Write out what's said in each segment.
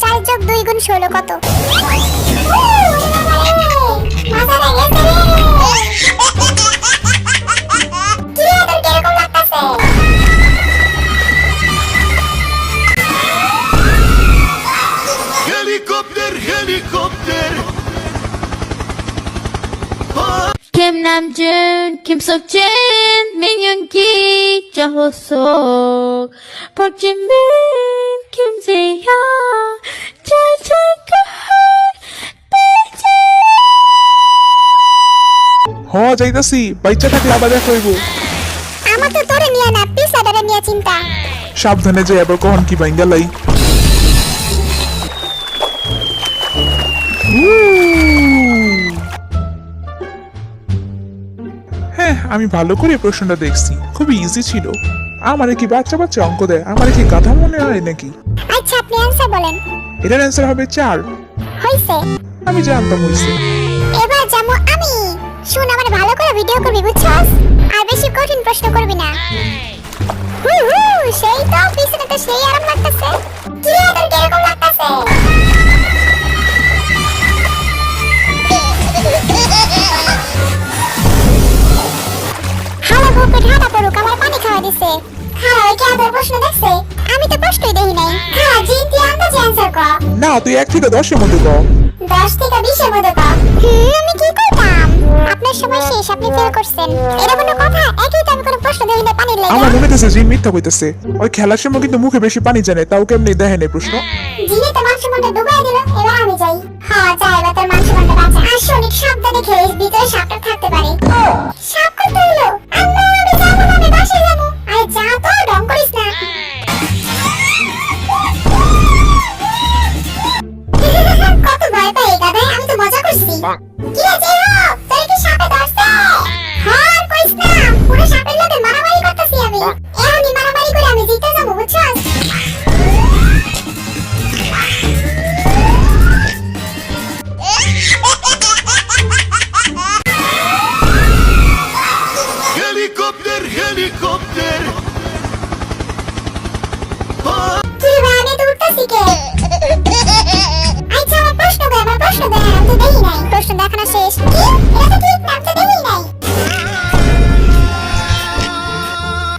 4 + 2 = 16 কত? Kim Namjoon, Kim Seokjin, Min Yoongi, Jung Ho-suk, Park Jimin, Kim Jae-hyun, Jang Jae-kyun, হ যাইতাছি, বাচ্চা থাকলে আবার দেখা হইব। আমার তো তোরে নিয়ে না, পিছাটারে নিয়ে চিন্তা। সাবধানে যাই, আবার কখন কি বাইঙ্গা লাই। হ্যাঁ, আমি ভালো করে প্রশ্নটা দেখছি, খুবই ইজি ছিল। আমারে কি বাচ্চা বাচ্চা অঙ্ক দেয়? আমারে কি গাধা মনে হয় নাকি? আচ্ছা, আপনি অ্যানসার বলেন। এটার অ্যান্সার হবে 4। হইছে, আমি জানতাম হইছে। এবার যাবো আমি। শুন, আমার ভালো করে ভিডিও করবি, বুঝছস? আর বেশি কঠিন প্রশ্ন করবি না। সেই তো পিছনে তো সেই আরাম লাগতেছে। কি রে, তোর কিরকম লাগতেছে? হালা বুকে ঢাকা পড়ুক, আমার পানি খাওয়া দিছে। খালা, ওই কি আদর প্রশ্ন দেখছে? আমি তো প্রশ্নই দেখি নাই। খালা, জিনতি আন্দাজে অ্যানসার কর। না, তুই 1 থেকে 10 এর মধ্যে কর। 10 থেকে 20 এর মধ্যে কর। আমি কি করতাম? আপনার সময় শেষ, আপনি ফেল করছেন। এটা কোনো কথা? একই তো আমি কোনো প্রশ্ন দেখি না, পানির লেগে। আমার মনে হইতেছে জিন মিথ্যা কইতেছে। ওই খেলার সময় কিন্তু মুখে বেশি পানি জানে, তাও কেমনে দেখে নেই প্রশ্ন। জিনে তো মাংস মনটা ডুবাই দিল, এবার আমি যাই। হ্যাঁ, যাই, এবার তোর মাংস মনটা বাঁচা। আর শোনিক, সাবধানে খেলিস, ভিতরে সাপটা থাকতে পারে। সাপ করতে হলো? আম্মা, আমি যাবো না, আমি বাসায় যাবো। আরে যা তো, ঢং করিস না। কত ভয় পাই এই গাধায়, আমি তো মজা করছি। কি রে জিরো, তোর কি সাপে ধরছে? হ্যাঁ, কইস না, পুরো সাপের লগে মারামারি করতেছি আমি। এমনি মারামারি করে আমি জিতে যাবো, বুঝছস? Helicopter. কি রে ভাই, আমি তো উঠতেছি কে? আচ্ছা, আমার প্রশ্ন দে, আমি তো দেখি নাই। প্রশ্ন দেখানো শেষ। কি? এটা তো ঠিক না, আমি তো দেখি নাই।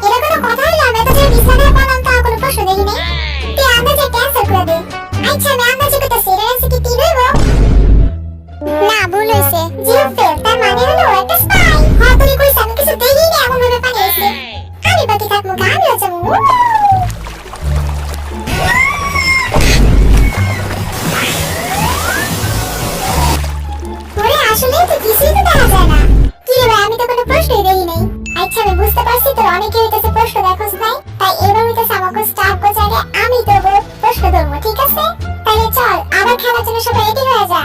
এটা কোনো কথা হইলো? আমি তো যে বিছানায় পড়লাম, তাও কোনো প্রশ্ন দেখি নাই। তুই আন্দাজে ক্যান্সেল করে দে। আচ্ছা, আমি আন্দাজে কইতাছি, এটার অ্যান্সার কি 3 হইব? না, ভুল হইছে। জিরো ফেল, তার মানে হলো ও একটা স্পাই। হ্যাঁ, তুই কইছ, আমি কিছু দেখি না, এমন ভাবে পাঠিয়েছে। আমি বাকি থাকবো, আমিও যাবো। ওরে, আসলেই তো কিছুই তো দেখা যায় না। কি রে ভাই, আমি তো কোনো প্রশ্নই দেখি নাই। আচ্ছা, আমি বুঝতে পারছি তোর অনেকে হইতেছে প্রশ্ন দেখোস নাই, তাই এবার হইতেছে আমাকে স্টার্ট বোঝাগে আমি তোর প্রশ্ন ধরবো, ঠিক আছে? তাহলে চল, আবার খেলার জন্য সবাই রেডি হয়ে যা।